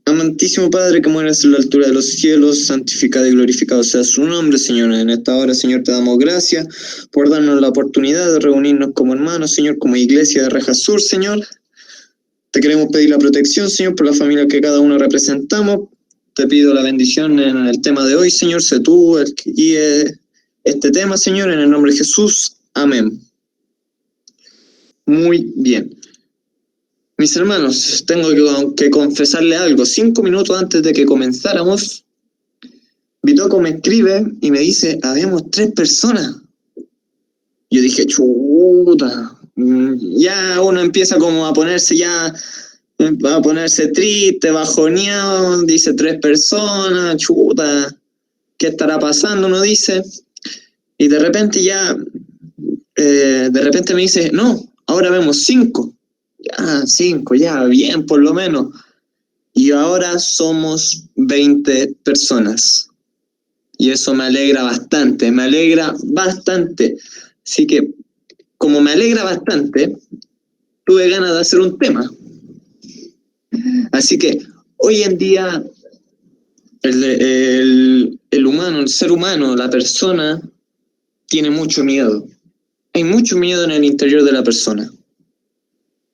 Amantísimo Padre, que mueras en la altura de los cielos, santificado y glorificado sea su nombre, Señor. En esta hora, Señor, te damos gracias por darnos la oportunidad de reunirnos como hermanos, Señor, como iglesia de Reja Sur, Señor. Te queremos pedir la protección, Señor, por la familia que cada uno representamos. Te pido la bendición en el tema de hoy, Señor. Sé tú el que guíe este tema, Señor, en el nombre de Jesús. Amén. Muy bien. Mis hermanos, tengo que confesarle algo. 5 minutos antes de que comenzáramos, Bitoco me escribe y me dice, habemos 3 personas. Yo dije, chuta, ya uno empieza como a ponerse triste, bajoneado, dice 3 personas, chuta, ¿qué estará pasando? Uno dice, y de repente me dice, no, ahora vemos 5. Ya, 5, ya, bien, por lo menos. Y ahora somos 20 personas. Y eso me alegra bastante. Así que, como me alegra bastante, tuve ganas de hacer un tema. Así que, hoy en día, el humano, el ser humano, la persona, tiene mucho miedo. Hay mucho miedo en el interior de la persona.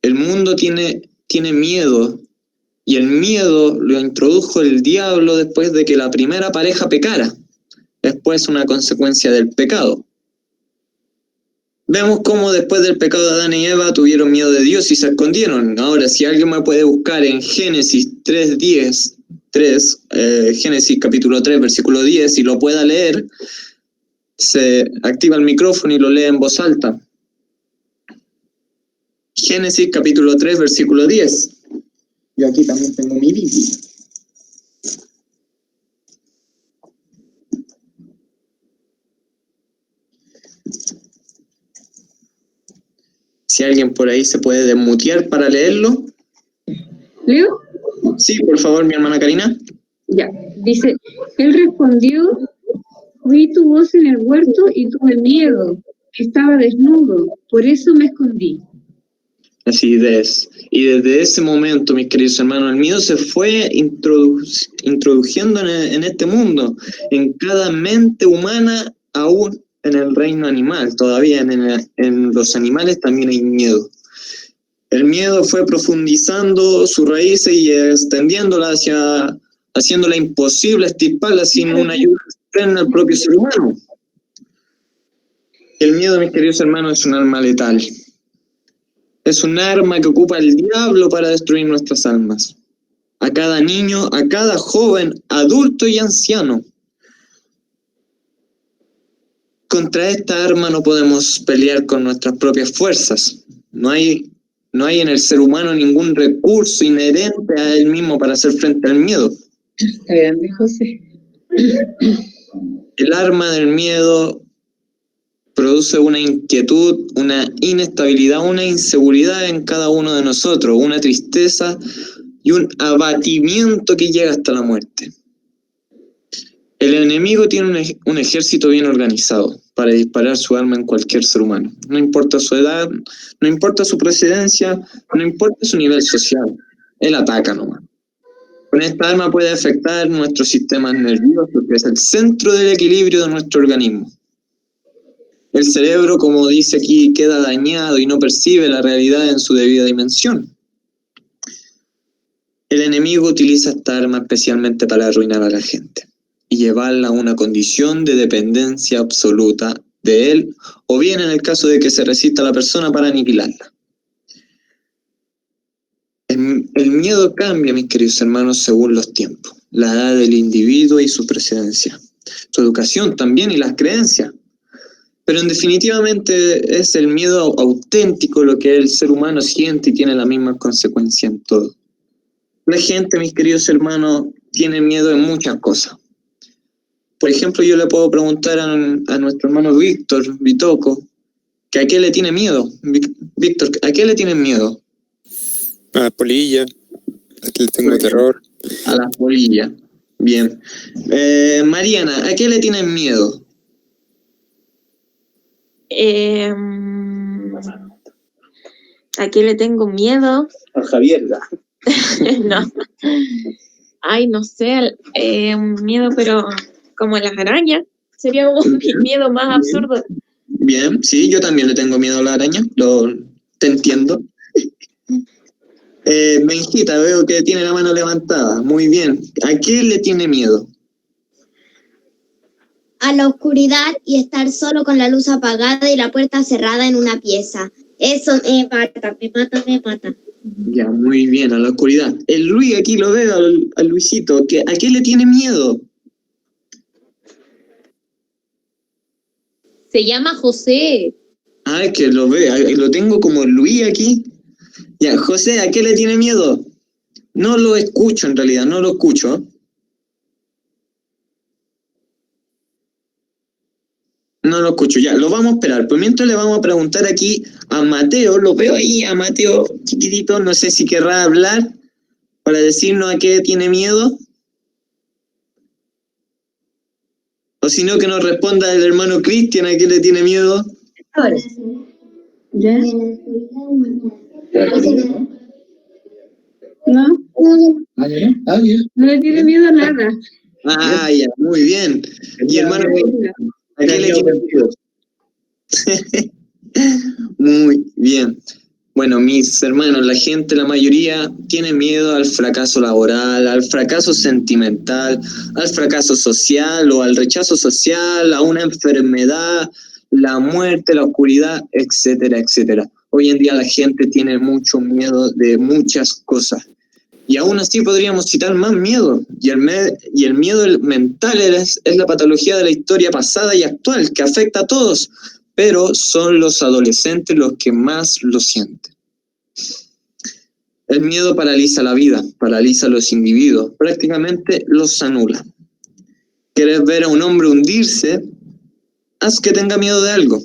El mundo tiene miedo, y el miedo lo introdujo el diablo después de que la primera pareja pecara. Después una consecuencia del pecado. Vemos cómo después del pecado de Adán y Eva tuvieron miedo de Dios y se escondieron. Ahora, si alguien me puede buscar en Génesis 3:10, Génesis capítulo 3, versículo 10, y lo pueda leer, se activa el micrófono y lo lee en voz alta. Génesis capítulo 3, versículo 10. Yo aquí también tengo mi Biblia. Si alguien por ahí se puede desmutear para leerlo. ¿Leo? Sí, por favor, mi hermana Karina. Ya, dice, él respondió, oí tu voz en el huerto y tuve miedo, estaba desnudo, por eso me escondí. Así es. Y desde ese momento, mis queridos hermanos, el miedo se fue introduciendo en este mundo, en cada mente humana, aún en el reino animal. Todavía en los animales también hay miedo. El miedo fue profundizando sus raíces y extendiéndola haciéndola imposible extirparla sin una ayuda externa al propio ser humano. El miedo, mis queridos hermanos, es un arma letal. Es un arma que ocupa el diablo para destruir nuestras almas. A cada niño, a cada joven, adulto y anciano. Contra esta arma no podemos pelear con nuestras propias fuerzas. No hay en el ser humano ningún recurso inherente a él mismo para hacer frente al miedo. José. El arma del miedo produce una inquietud, una inestabilidad, una inseguridad en cada uno de nosotros, una tristeza y un abatimiento que llega hasta la muerte. El enemigo tiene un ejército bien organizado para disparar su arma en cualquier ser humano. No importa su edad, no importa su procedencia, no importa su nivel social. Él ataca nomás. Con esta arma puede afectar nuestro sistema nervioso, que es el centro del equilibrio de nuestro organismo. El cerebro, como dice aquí, queda dañado y no percibe la realidad en su debida dimensión. El enemigo utiliza esta arma especialmente para arruinar a la gente y llevarla a una condición de dependencia absoluta de él, o bien en el caso de que se resista a la persona, para aniquilarla. El miedo cambia, mis queridos hermanos, según los tiempos, la edad del individuo y su precedencia, su educación también y las creencias. Pero definitivamente es el miedo auténtico lo que el ser humano siente y tiene la misma consecuencia en todo. La gente, mis queridos hermanos, tiene miedo en muchas cosas. Por ejemplo, yo le puedo preguntar a nuestro hermano Víctor Bitoco, que ¿a qué le tiene miedo? Víctor, ¿a qué le tienen miedo? A las polillas, aquí le tengo terror. A las polillas, bien. Mariana, ¿a qué le tienen miedo? ¿A qué le tengo miedo? A Javier. No. Ay, no sé, un miedo, pero como las arañas. Sería como mi miedo más absurdo. Bien, sí, yo también le tengo miedo a la araña, te entiendo. Benjita, veo que tiene la mano levantada. Muy bien. ¿A qué le tiene miedo? A la oscuridad y estar solo con la luz apagada y la puerta cerrada en una pieza. Eso me mata. Ya, muy bien, a la oscuridad. El Luis, aquí lo veo, al Luisito. ¿A qué le tiene miedo? Se llama José. Ah, es que lo veo, lo tengo como Luis aquí. Ya, José, ¿a qué le tiene miedo? No lo escucho en realidad, no lo escucho. No lo escucho, ya, lo vamos a esperar. Por mientras le vamos a preguntar aquí a Mateo, lo veo ahí, a Mateo chiquitito, no sé si querrá hablar para decirnos a qué tiene miedo. O si no, que nos responda el hermano Cristian a qué le tiene miedo. Ahora. ¿Ya? ¿No? No le tiene miedo a nada. Ah, ya, muy bien. Y hermano, ¿a qué le tiene miedo? Muy bien. Bueno, mis hermanos, la gente, la mayoría, tiene miedo al fracaso laboral, al fracaso sentimental, al fracaso social o al rechazo social, a una enfermedad, la muerte, la oscuridad, etcétera, etcétera. Hoy en día la gente tiene mucho miedo de muchas cosas. Y aún así podríamos citar más miedo. Y el miedo mental es la patología de la historia pasada y actual que afecta a todos, pero son los adolescentes los que más lo sienten. El miedo paraliza la vida, paraliza a los individuos, prácticamente los anula. ¿Quieres ver a un hombre hundirse? Haz que tenga miedo de algo.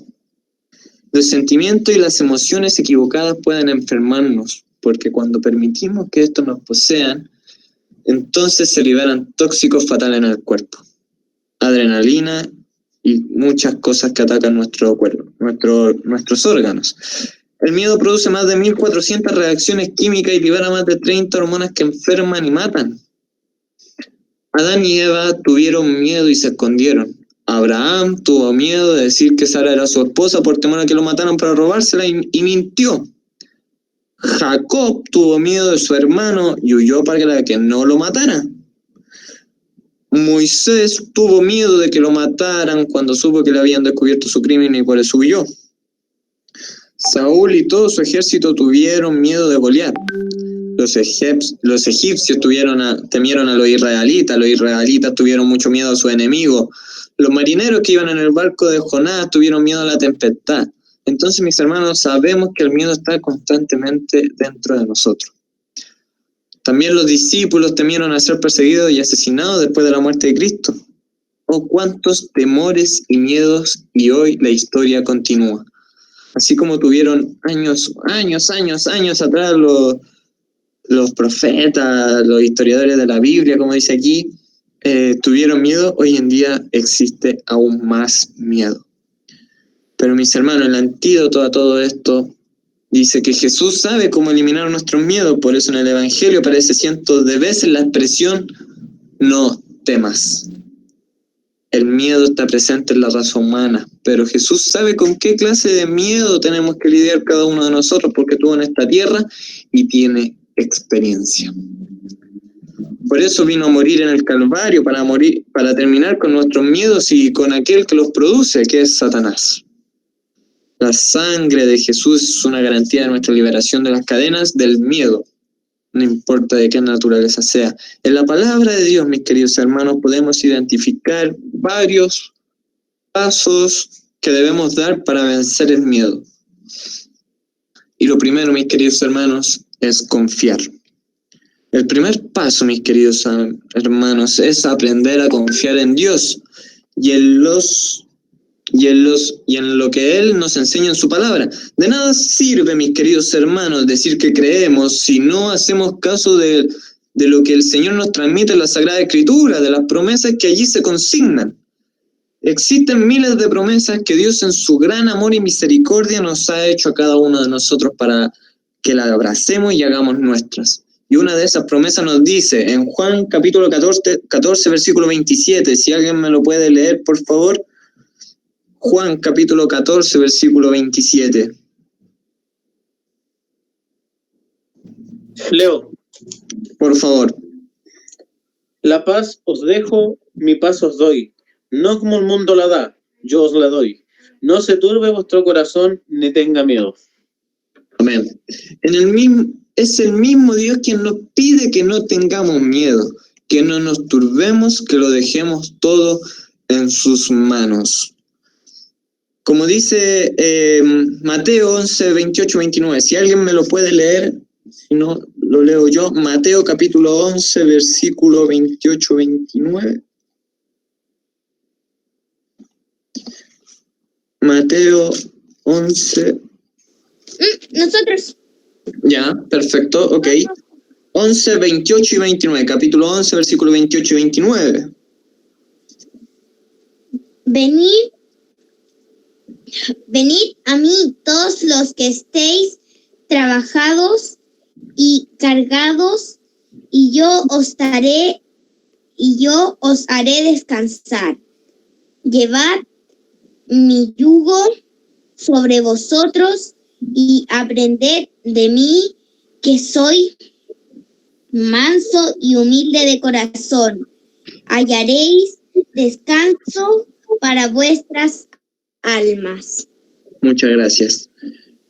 Los sentimientos y las emociones equivocadas pueden enfermarnos, porque cuando permitimos que estos nos posean, entonces se liberan tóxicos fatales en el cuerpo, adrenalina y muchas cosas que atacan nuestro cuerpo, nuestros órganos. El miedo produce más de 1.400 reacciones químicas y libera más de 30 hormonas que enferman y matan. Adán y Eva tuvieron miedo y se escondieron. Abraham tuvo miedo de decir que Sara era su esposa por temor a que lo mataran para robársela y mintió. Jacob tuvo miedo de su hermano y huyó para que no lo mataran. Moisés tuvo miedo de que lo mataran cuando supo que le habían descubierto su crimen y por eso huyó. Saúl y todo su ejército tuvieron miedo de Goliat. Los egipcios temieron a los israelitas tuvieron mucho miedo a sus enemigos. Los marineros que iban en el barco de Jonás tuvieron miedo a la tempestad. Entonces, mis hermanos, sabemos que el miedo está constantemente dentro de nosotros. También los discípulos temieron a ser perseguidos y asesinados después de la muerte de Cristo. Oh, cuántos temores y miedos, y hoy la historia continúa. Así como tuvieron años atrás los profetas, los historiadores de la Biblia, como dice aquí, tuvieron miedo, hoy en día existe aún más miedo. Pero mis hermanos, el antídoto a todo esto dice que Jesús sabe cómo eliminar nuestros miedos, por eso en el Evangelio aparece cientos de veces la expresión no temas. El miedo está presente en la raza humana, pero Jesús sabe con qué clase de miedo tenemos que lidiar cada uno de nosotros porque estuvo en esta tierra y tiene experiencia. Por eso vino a morir en el Calvario, para terminar con nuestros miedos y con aquel que los produce, que es Satanás. La sangre de Jesús es una garantía de nuestra liberación de las cadenas del miedo, no importa de qué naturaleza sea. En la palabra de Dios, mis queridos hermanos, podemos identificar varios pasos que debemos dar para vencer el miedo. Y lo primero, mis queridos hermanos, es confiar. El primer paso, mis queridos hermanos, es aprender a confiar en Dios y en lo que Él nos enseña en su palabra. De nada sirve, mis queridos hermanos, decir que creemos si no hacemos caso de lo que el Señor nos transmite en la Sagrada Escritura, de las promesas que allí se consignan. Existen miles de promesas que Dios en su gran amor y misericordia nos ha hecho a cada uno de nosotros para que las abracemos y hagamos nuestras. Y una de esas promesas nos dice en Juan capítulo 14 versículo 27, si alguien me lo puede leer, por favor. Juan capítulo 14 versículo 27. Leo, Por favor. la paz os dejo, mi paz os doy. No como el mundo la da, yo os la doy. No se turbe vuestro corazón, ni tenga miedo. Amén. Es el mismo Dios quien nos pide que no tengamos miedo, que no nos turbemos, que lo dejemos todo en sus manos. Como dice Mateo 11, 28, 29, si alguien me lo puede leer, si no, lo leo yo. Mateo capítulo 11, versículo 28, 29. Mateo 11. Nosotros. Ya, perfecto, ok. 11, 28 y 29. Capítulo 11, versículo 28 y 29. Venid a mí todos los que estéis trabajados y cargados, y yo os haré descansar. Llevad mi yugo sobre vosotros y aprended de mí, que soy manso y humilde de corazón. Hallaréis descanso para vuestras almas. Muchas gracias.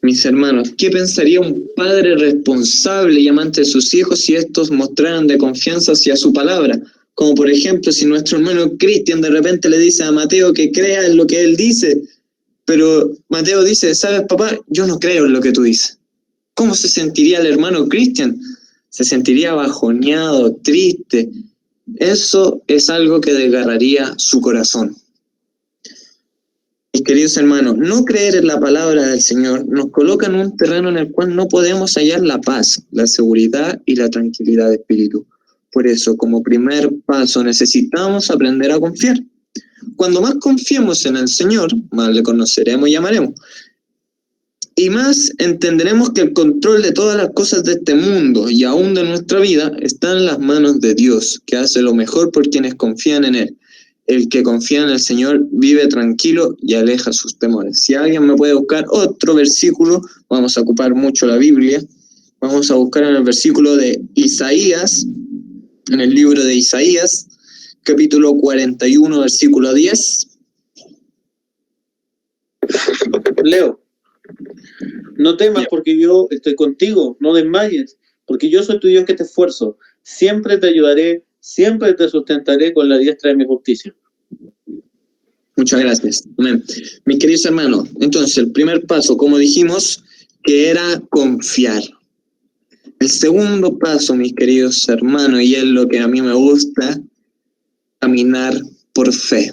Mis hermanos, ¿qué pensaría un padre responsable y amante de sus hijos si estos mostraran de confianza hacia su palabra? Como por ejemplo, si nuestro hermano Cristian de repente le dice a Mateo que crea en lo que él dice, pero Mateo dice, ¿sabes, papá? Yo no creo en lo que tú dices. ¿Cómo se sentiría el hermano Cristian? Se sentiría bajoneado, triste. Eso es algo que desgarraría su corazón. Mis queridos hermanos, no creer en la palabra del Señor nos coloca en un terreno en el cual no podemos hallar la paz, la seguridad y la tranquilidad de espíritu. Por eso, como primer paso, necesitamos aprender a confiar. Cuando más confiemos en el Señor, más le conoceremos y amaremos. Y más entenderemos que el control de todas las cosas de este mundo y aún de nuestra vida está en las manos de Dios, que hace lo mejor por quienes confían en Él. El que confía en el Señor vive tranquilo y aleja sus temores. Si alguien me puede buscar otro versículo, vamos a ocupar mucho la Biblia. Vamos a buscar en el versículo de Isaías, en el libro de Isaías, capítulo 41, versículo 10. Leo, no temas porque yo estoy contigo, no desmayes, porque yo soy tu Dios que te esfuerzo. Siempre te ayudaré, siempre te sustentaré con la diestra de mi justicia. Muchas gracias. Amén. Mis queridos hermanos, entonces el primer paso, como dijimos, que era confiar. El segundo paso, mis queridos hermanos, y es lo que a mí me gusta, caminar por fe.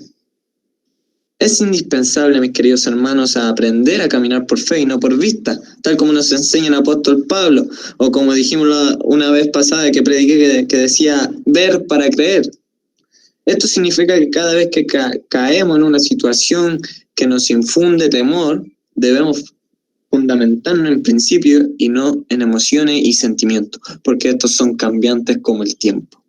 Es indispensable, mis queridos hermanos, a aprender a caminar por fe y no por vista, tal como nos enseña el apóstol Pablo, o como dijimos una vez pasada que prediqué, que decía ver para creer. Esto significa que cada vez que caemos en una situación que nos infunde temor, debemos fundamentarnos en principios y no en emociones y sentimientos, porque estos son cambiantes como el tiempo.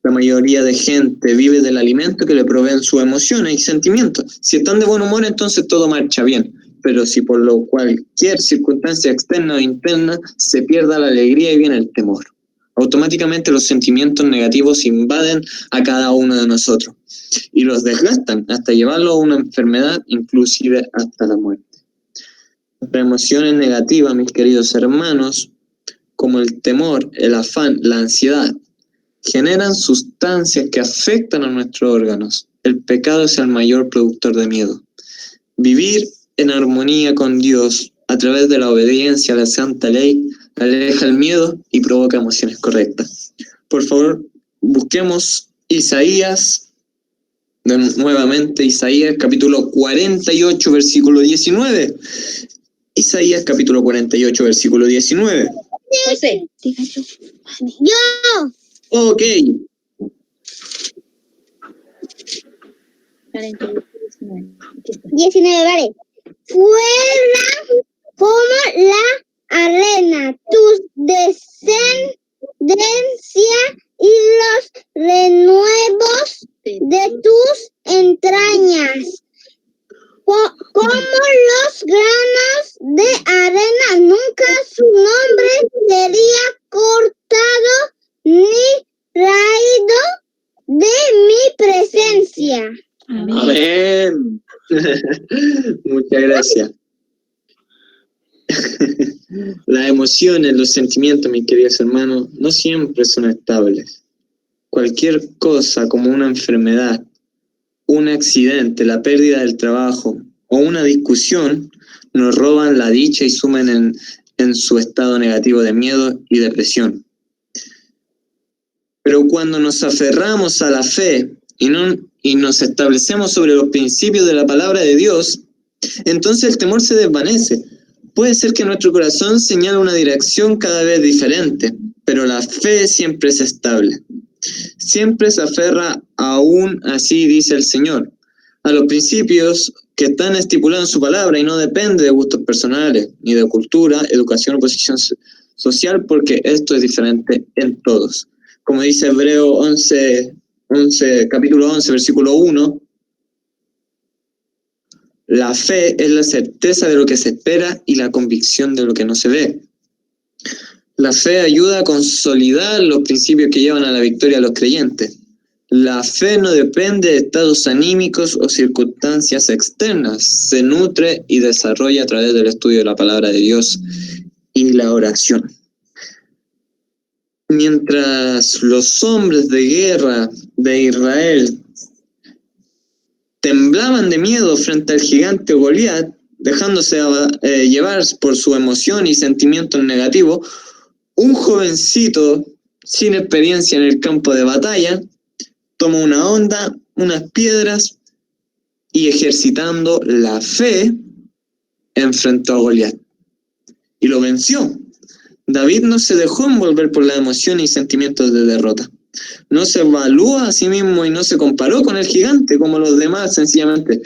La mayoría de gente vive del alimento que le proveen sus emociones y sentimientos. Si están de buen humor, entonces todo marcha bien. Pero si por cualquier circunstancia externa o interna se pierda la alegría y viene el temor, automáticamente los sentimientos negativos invaden a cada uno de nosotros y los desgastan hasta llevarlo a una enfermedad, inclusive hasta la muerte. Las emociones negativas, mis queridos hermanos, como el temor, el afán, la ansiedad, generan sustancias que afectan a nuestros órganos. El pecado es el mayor productor de miedo. Vivir en armonía con Dios a través de la obediencia a la santa ley aleja el miedo y provoca emociones correctas. Por favor, busquemos Isaías, nuevamente Isaías capítulo 48, versículo 19. Isaías capítulo 48, versículo 19. José. Yo. Ok. 19, vale. Fuera como la arena tus y los renuevos de tus entrañas. Como los granos de arena, nunca su nombre sería cortado ni raído de mi presencia. Amén. Muchas gracias. Las emociones, los sentimientos, mis queridos hermanos, no siempre son estables. Cualquier cosa como una enfermedad, un accidente, la pérdida del trabajo o una discusión nos roban la dicha y sumen en su estado negativo de miedo y depresión. Pero cuando nos aferramos a la fe y nos establecemos sobre los principios de la palabra de Dios, entonces el temor se desvanece. Puede ser que nuestro corazón señale una dirección cada vez diferente, pero la fe siempre es estable. Siempre se aferra, aún así dice el Señor, a los principios que están estipulados en su palabra y no depende de gustos personales, ni de cultura, educación o posición social, porque esto es diferente en todos. Como dice Hebreo 11, capítulo 11, versículo 1, la fe es la certeza de lo que se espera y la convicción de lo que no se ve. La fe ayuda a consolidar los principios que llevan a la victoria a los creyentes. La fe no depende de estados anímicos o circunstancias externas. Se nutre y desarrolla a través del estudio de la palabra de Dios y la oración. Mientras los hombres de guerra de Israel temblaban de miedo frente al gigante Goliat, dejándose llevar por su emoción y sentimientos negativos, un jovencito sin experiencia en el campo de batalla tomó una onda, unas piedras y ejercitando la fe enfrentó a Goliat y lo venció. David no se dejó envolver por la emoción y sentimientos de derrota. No se evaluó a sí mismo y no se comparó con el gigante como los demás, sencillamente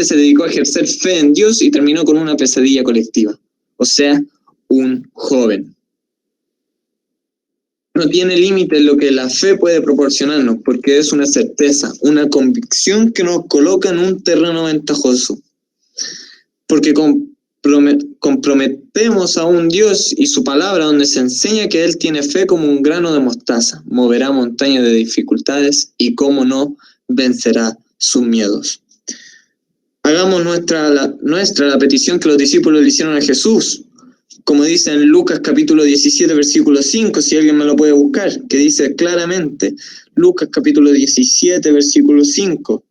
se dedicó a ejercer fe en Dios y terminó con una pesadilla colectiva, o sea, un joven. No tiene límite lo que la fe puede proporcionarnos, porque es una certeza, una convicción que nos coloca en un terreno ventajoso. Porque comprometemos a un Dios y su palabra donde se enseña que Él tiene fe como un grano de mostaza, moverá montañas de dificultades y, cómo no, vencerá sus miedos. Hagamos nuestra la petición que los discípulos le hicieron a Jesús, como dice en Lucas capítulo 17, versículo 5, si alguien me lo puede buscar, que dice claramente, Lucas capítulo 17, versículo 5.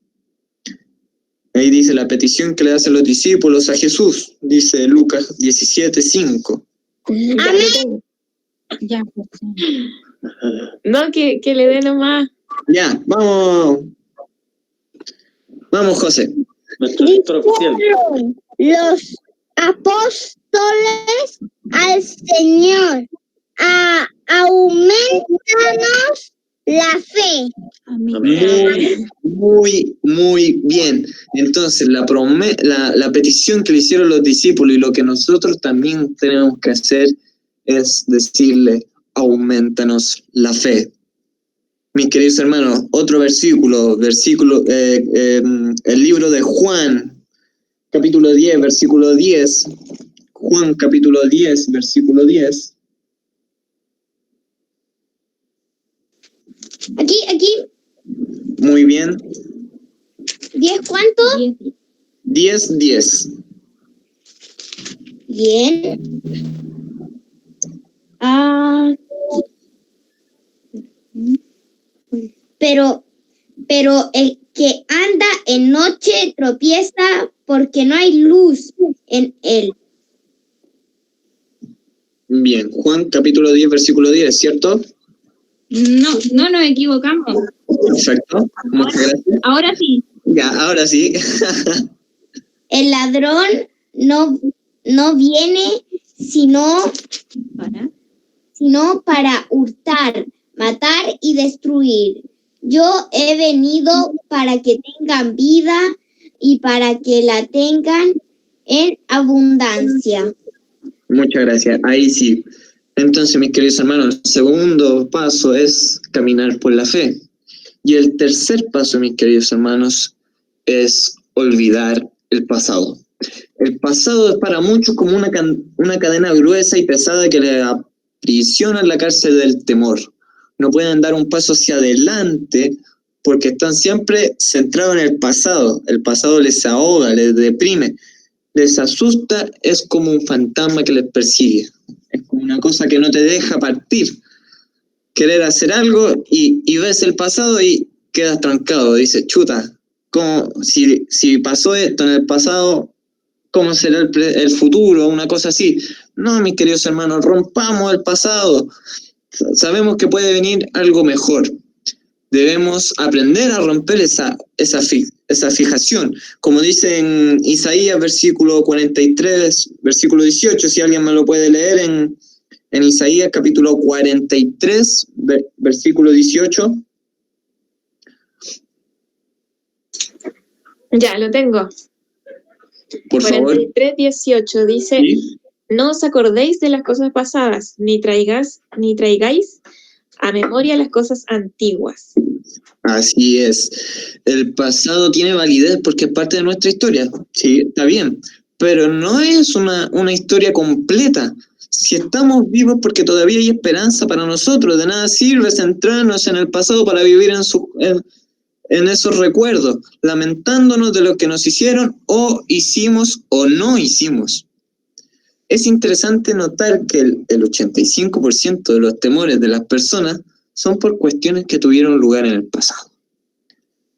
Ahí dice la petición que le hacen los discípulos a Jesús, dice Lucas 17, 5. Amén. Ya, No, que le dé nomás. Ya, vamos. Vamos, José. Nuestro lector oficial. Dijeron los apóstoles al Señor, aumentanos la fe. amén. Muy bien. Entonces, la petición que le hicieron los discípulos y lo que nosotros también tenemos que hacer es decirle, aumentanos la fe. Mis queridos hermanos, otro versículo, el libro de Juan, capítulo 10, versículo 10. Juan, capítulo 10, versículo 10. Aquí, Muy bien. ¿10 cuánto? 10, 10. Bien. Pero el que anda en noche tropieza porque no hay luz en él. Bien, Juan capítulo 10, versículo 10, ¿cierto? No nos equivocamos. Perfecto, muchas gracias. Ahora sí. Ya, ahora sí. El ladrón no viene sino para hurtar, matar y destruir. Yo he venido para que tengan vida y para que la tengan en abundancia. Muchas gracias. Ahí sí. Entonces, mis queridos hermanos, el segundo paso es caminar por la fe. Y el tercer paso, mis queridos hermanos, es olvidar el pasado. El pasado es para muchos como una cadena gruesa y pesada que le aprisiona en la cárcel del temor. No pueden dar un paso hacia adelante porque están siempre centrados en el pasado. El pasado les ahoga, les deprime, les asusta, es como un fantasma que les persigue. Es como una cosa que no te deja partir. Querer hacer algo y ves el pasado y quedas trancado. Dices, chuta, ¿cómo, si pasó esto en el pasado, ¿cómo será el futuro? Una cosa así. No, mis queridos hermanos, rompamos el pasado. Sabemos que puede venir algo mejor. Debemos aprender a romper esa fijación. Como dice en Isaías, versículo 43, versículo 18, si alguien me lo puede leer en Isaías, capítulo 43, versículo 18. Ya, lo tengo. Por 43, 18 dice, ¿Sí? no os acordéis de las cosas pasadas, ni traigáis a memoria las cosas antiguas. Así es. El pasado tiene validez porque es parte de nuestra historia. Sí, está bien. Pero no es una historia completa. Si estamos vivos porque todavía hay esperanza para nosotros, de nada sirve centrarnos en el pasado para vivir en esos recuerdos, lamentándonos de lo que nos hicieron o hicimos o no hicimos. Es interesante notar que el 85% de los temores de las personas son por cuestiones que tuvieron lugar en el pasado.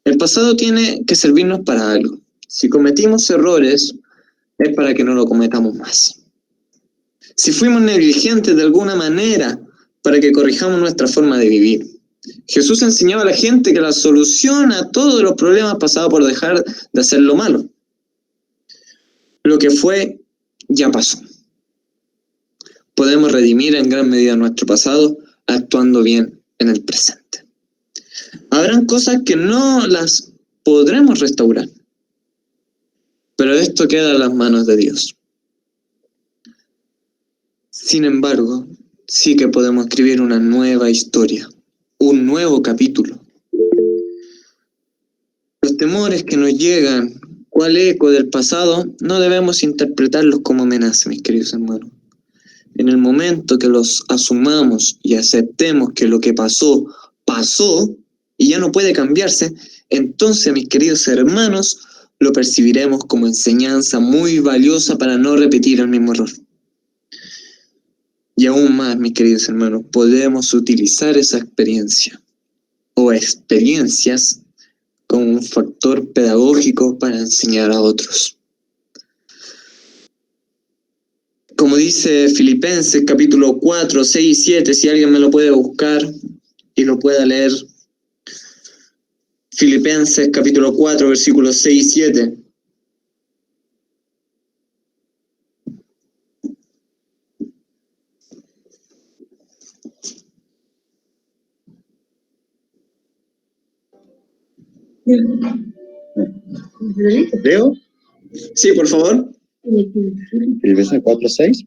El pasado tiene que servirnos para algo. Si cometimos errores, es para que no lo cometamos más. Si fuimos negligentes de alguna manera, para que corrijamos nuestra forma de vivir. Jesús enseñaba a la gente que la solución a todos los problemas pasaba por dejar de hacer lo malo. Lo que fue, ya pasó. Podemos redimir en gran medida nuestro pasado actuando bien en el presente. Habrán cosas que no las podremos restaurar, pero esto queda en las manos de Dios. Sin embargo, sí que podemos escribir una nueva historia, un nuevo capítulo. Los temores que nos llegan, cual eco del pasado, no debemos interpretarlos como amenaza, mis queridos hermanos. En el momento que los asumamos y aceptemos que lo que pasó, pasó y ya no puede cambiarse, entonces, mis queridos hermanos, lo percibiremos como enseñanza muy valiosa para no repetir el mismo error. Y aún más, mis queridos hermanos, podemos utilizar esa experiencia o experiencias como un factor pedagógico para enseñar a otros. Como dice Filipenses capítulo 4, 6 y 7, si alguien me lo puede buscar y lo pueda leer. Filipenses capítulo 4, versículos 6 y 7. ¿Leo? Sí, por favor. Filipenses 4:6.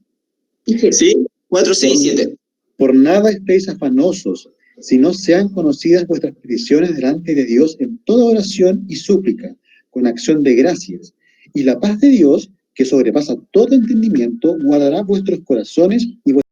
Sí, 4, 6 y 7. Por nada estéis afanosos, sino sean conocidas vuestras peticiones delante de Dios en toda oración y súplica, con acción de gracias. Y la paz de Dios, que sobrepasa todo entendimiento, guardará vuestros corazones y